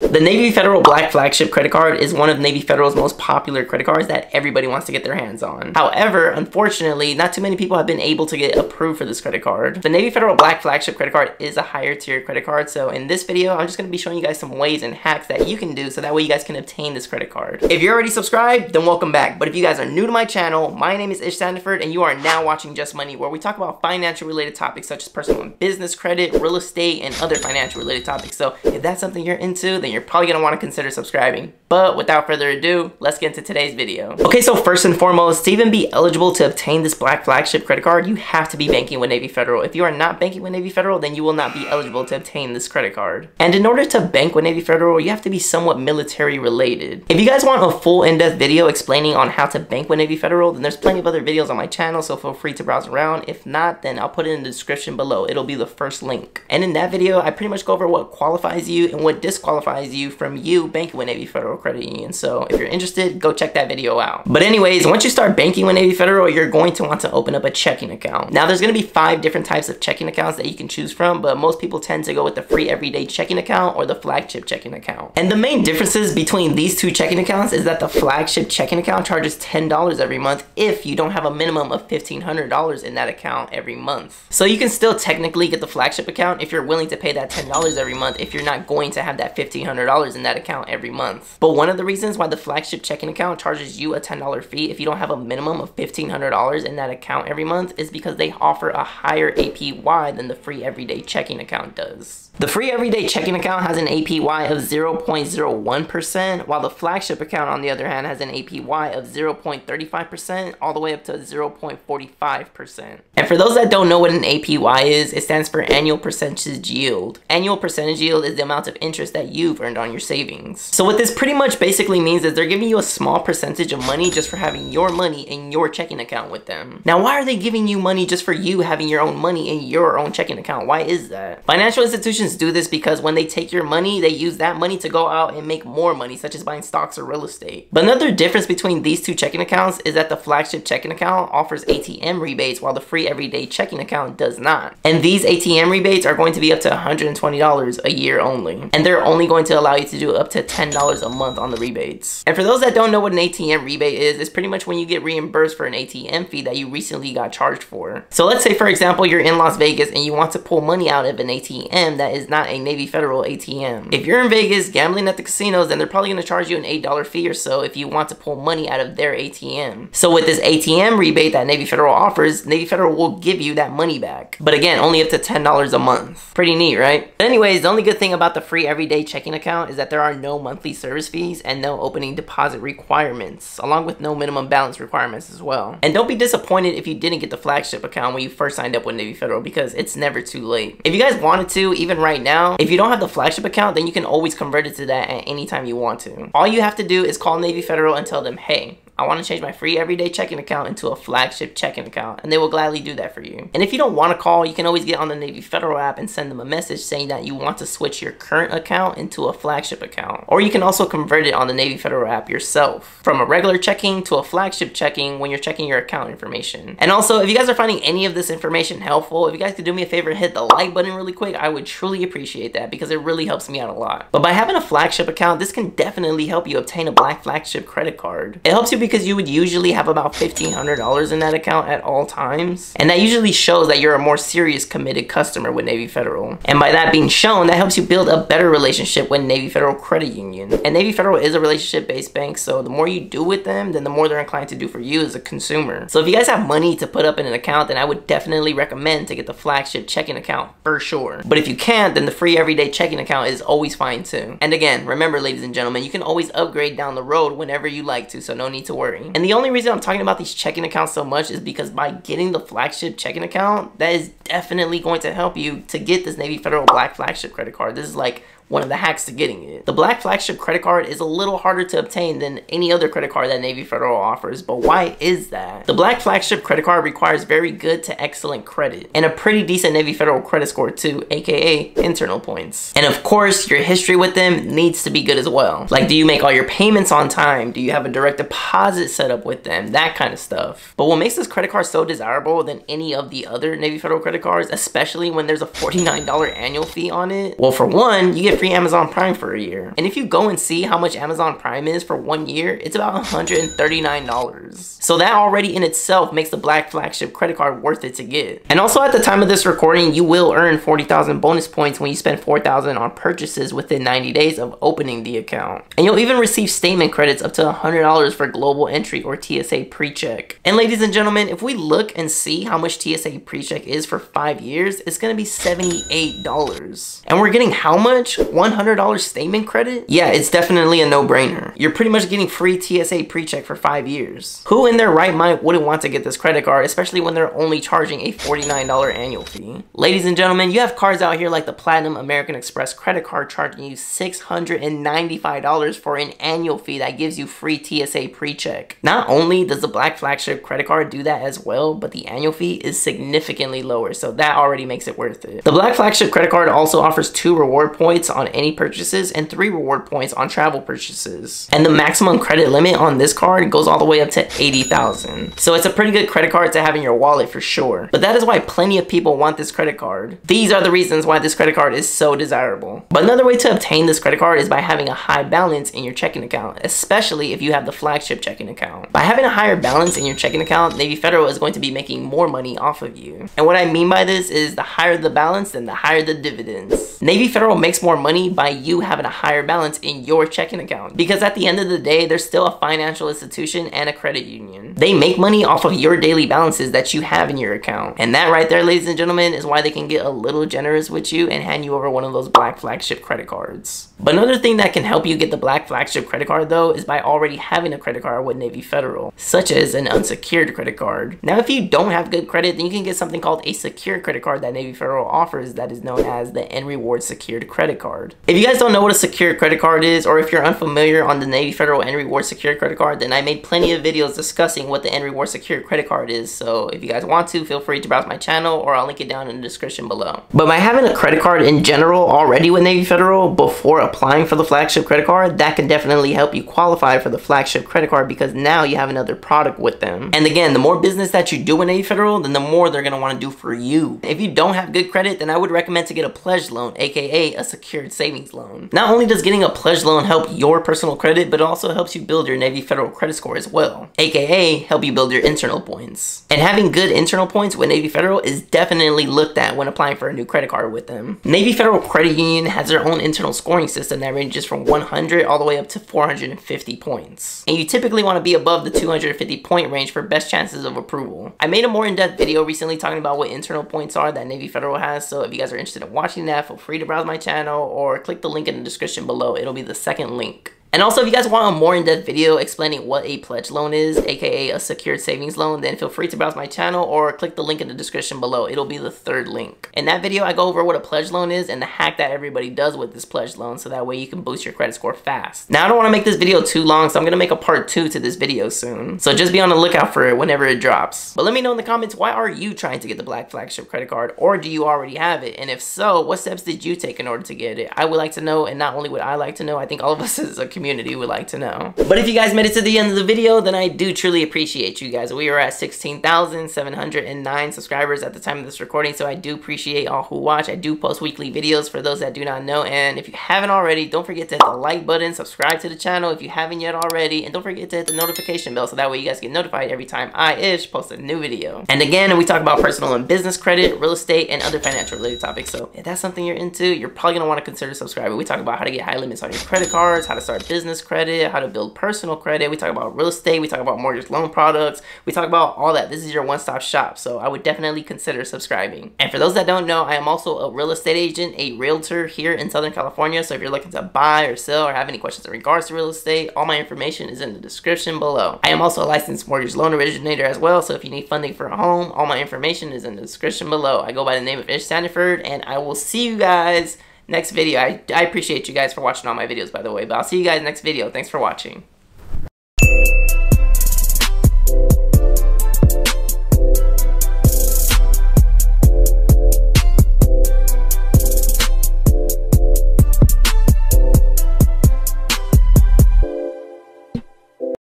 The Navy Federal Black Flagship credit card is one of Navy Federal's most popular credit cards that everybody wants to get their hands on. However, unfortunately, not too many people have been able to get approved for this credit card. The Navy Federal Black Flagship credit card is a higher tier credit card, so in this video, I'm just going to be showing you guys some ways and hacks that you can do so that way you guys can obtain this credit card. If you're already subscribed, then welcome back. But if you guys are new to my channel, my name is Ismael Sandiford, and you are now watching Just Money, where we talk about financial related topics such as personal and business credit, real estate, and other financial related topics. So if that's something you're into, then you're probably going to want to consider subscribing. But without further ado, let's get into today's video. Okay, so first and foremost, to even be eligible to obtain this Black Flagship credit card, you have to be banking with Navy Federal. If you are not banking with Navy Federal, then you will not be eligible to obtain this credit card. And in order to bank with Navy Federal, you have to be somewhat military related. If you guys want a full in-depth video explaining on how to bank with Navy Federal, then there's plenty of other videos on my channel, so feel free to browse around. If not, then I'll put it in the description below. It'll be the first link. And in that video, I pretty much go over what qualifies you and what disqualifies you from you banking with Navy Federal Credit Union. So if you're interested, go check that video out. But anyways, once you start banking with Navy Federal, you're going to want to open up a checking account. Now there's going to be 5 different types of checking accounts that you can choose from, but most people tend to go with the free everyday checking account or the flagship checking account. And the main differences between these two checking accounts is that the flagship checking account charges $10 every month if you don't have a minimum of $1,500 in that account every month. So you can still technically get the flagship account if you're willing to pay that $10 every month if you're not going to have that $1,500 in that account every month. But one of the reasons why the flagship checking account charges you a $10 fee if you don't have a minimum of $1,500 in that account every month is because they offer a higher APY than the free everyday checking account does. The free everyday checking account has an APY of 0.01%, while the flagship account, on the other hand, has an APY of 0.35% all the way up to 0.45%. And for those that don't know what an APY is, it stands for annual percentage yield. Annual percentage yield is the amount of interest that you've earned on your savings. So what this pretty much basically means is they're giving you a small percentage of money just for having your money in your checking account with them. Now, why are they giving you money just for you having your own money in your own checking account? Why is that? Financial institutions do this because when they take your money, they use that money to go out and make more money, such as buying stocks or real estate. But another difference between these two checking accounts is that the flagship checking account offers ATM rebates while the free everyday checking account does not. And these ATM rebates are going to be up to $120 a year only. And they're only going to allow you to do up to $10 a month on the rebates. And for those that don't know what an ATM rebate is, it's pretty much when you get reimbursed for an ATM fee that you recently got charged for. So let's say, for example, you're in Las Vegas and you want to pull money out of an ATM that is not a Navy Federal ATM. If you're in Vegas gambling at the casinos, then they're probably going to charge you an $8 fee or so if you want to pull money out of their ATM. So with this ATM rebate that Navy Federal offers, Navy Federal will give you that money back. But again, only up to $10 a month. Pretty neat, right? But anyways, the only good thing about the free everyday checking account is that there are no monthly service fees and no opening deposit requirements, along with no minimum balance requirements as well. And don't be disappointed if you didn't get the flagship account when you first signed up with Navy Federal, because it's never too late. If you guys wanted to, even right now, if you don't have the flagship account, then you can always convert it to that at any time you want to. All you have to do is call Navy Federal and tell them, hey, I want to change my free everyday checking account into a flagship checking account, and they will gladly do that for you. And if you don't want to call, you can always get on the Navy Federal app and send them a message saying that you want to switch your current account into a flagship account. Or you can also convert it on the Navy Federal app yourself, from a regular checking to a flagship checking when you're checking your account information. And also, if you guys are finding any of this information helpful, if you guys could do me a favor, hit the like button really quick, I would truly appreciate that because it really helps me out a lot. But by having a flagship account, this can definitely help you obtain a Black Flagship credit card. It helps you because you would usually have about $1,500 in that account at all times, and that usually shows that you're a more serious, committed customer with Navy Federal. And by that being shown, that helps you build a better relationship with Navy Federal Credit Union. And Navy Federal is a relationship-based bank, so the more you do with them, then the more they're inclined to do for you as a consumer. So if you guys have money to put up in an account, then I would definitely recommend to get the flagship checking account for sure. But if you can't, then the free everyday checking account is always fine too. And again, remember, ladies and gentlemen, you can always upgrade down the road whenever you like to, so no need to worry. And the only reason I'm talking about these checking accounts so much is because by getting the flagship checking account, that is definitely going to help you to get this Navy Federal Black Flagship credit card. This is like one of the hacks to getting it. The Black Flagship credit card is a little harder to obtain than any other credit card that Navy Federal offers, but why is that? The Black Flagship credit card requires very good to excellent credit and a pretty decent Navy Federal credit score too, aka internal points. And of course, your history with them needs to be good as well. Like, do you make all your payments on time? Do you have a direct deposit set up with them? That kind of stuff. But what makes this credit card so desirable than any of the other Navy Federal credit cards, especially when there's a $49 annual fee on it? Well, for one, you get get free Amazon Prime for a year. And if you go and see how much Amazon Prime is for 1 year, it's about $139. So that already in itself makes the Black Flagship credit card worth it to get. And also at the time of this recording, you will earn 40,000 bonus points when you spend 4,000 on purchases within 90 days of opening the account. And you'll even receive statement credits up to $100 for global entry or TSA pre-check. And ladies and gentlemen, if we look and see how much TSA pre-check is for 5 years, it's gonna be $78. And we're getting how much? $100 statement credit? Yeah, it's definitely a no-brainer. You're pretty much getting free TSA pre-check for 5 years. Who in their right mind wouldn't want to get this credit card, especially when they're only charging a $49 annual fee? Ladies and gentlemen, you have cards out here like the Platinum American Express credit card charging you $695 for an annual fee that gives you free TSA pre-check. Not only does the Black Flagship credit card do that as well, but the annual fee is significantly lower, so that already makes it worth it. The Black Flagship credit card also offers 2 reward points on any purchases and 3 reward points on travel purchases. And the maximum credit limit on this card goes all the way up to $80,000. So it's a pretty good credit card to have in your wallet for sure. But that is why plenty of people want this credit card. These are the reasons why this credit card is so desirable. But another way to obtain this credit card is by having a high balance in your checking account, especially if you have the flagship checking account. By having a higher balance in your checking account, Navy Federal is going to be making more money off of you. And what I mean by this is the higher the balance, then the higher the dividends. Navy Federal makes more money by you having a higher balance in your checking account, because at the end of the day, they're still a financial institution and a credit union. They make money off of your daily balances that you have in your account. And that right there, ladies and gentlemen, is why they can get a little generous with you and hand you over one of those Black Flagship credit cards. But another thing that can help you get the Black Flagship credit card though is by already having a credit card with Navy Federal, such as an unsecured credit card. Now if you don't have good credit, then you can get something called a secured credit card that Navy Federal offers that is known as the N Reward Secured Credit Card. If you guys don't know what a secured credit card is, or if you're unfamiliar on the Navy Federal N Reward Secured Credit Card, then I made plenty of videos discussing what the N Reward Secured Credit Card is. So if you guys want to, feel free to browse my channel, or I'll link it down in the description below. But by having a credit card in general already with Navy Federal before applying for the flagship credit card, that can definitely help you qualify for the flagship credit card, because now you have another product with them. And again, the more business that you do with Navy Federal, then the more they're gonna want to do for you. If you don't have good credit, then I would recommend to get a pledge loan, aka a secured savings loan. Not only does getting a pledge loan help your personal credit, but it also helps you build your Navy Federal credit score as well, aka help you build your internal points. And having good internal points with Navy Federal is definitely looked at when applying for a new credit card with them. Navy Federal Credit Union has their own internal scoring system that ranges from 100 all the way up to 450 points. And you typically want to be above the 250 point range for best chances of approval. I made a more in-depth video recently talking about what internal points are that Navy Federal has, so if you guys are interested in watching that, feel free to browse my channel or click the link in the description below. It'll be the second link. And also, if you guys want a more in-depth video explaining what a pledge loan is, aka a secured savings loan, then feel free to browse my channel or click the link in the description below. It'll be the third link. In that video, I go over what a pledge loan is and the hack that everybody does with this pledge loan, so that way you can boost your credit score fast. Now, I don't want to make this video too long, so I'm going to make a part 2 to this video soon. So just be on the lookout for it whenever it drops. But let me know in the comments, why are you trying to get the Black Flagship credit card, or do you already have it? And if so, what steps did you take in order to get it? I would like to know, and not only would I like to know, I think all of us as a community would like to know. But if you guys made it to the end of the video, then I do truly appreciate you guys. We are at 16,709 subscribers at the time of this recording, so I do appreciate all who watch. I do post weekly videos for those that do not know, and if you haven't already, don't forget to hit the like button, subscribe to the channel if you haven't yet already, and don't forget to hit the notification bell so that way you guys get notified every time I-ish post a new video. And again, we talk about personal and business credit, real estate, and other financial related topics, so if that's something you're into, you're probably going to want to consider subscribing. We talk about how to get high limits on your credit cards, how to start business credit, how to build personal credit, we talk about real estate, we talk about mortgage loan products, we talk about all that. This is your one-stop shop, so I would definitely consider subscribing. And for those that don't know, I am also a real estate agent, a realtor here in Southern California, so if you're looking to buy or sell or have any questions in regards to real estate, all my information is in the description below. I am also a licensed mortgage loan originator as well, so if you need funding for a home, all my information is in the description below. I go by the name of Ismael Sandiford, and I will see you guys next video. I appreciate you guys for watching all my videos, by the way, but I'll see you guys next video. Thanks for watching.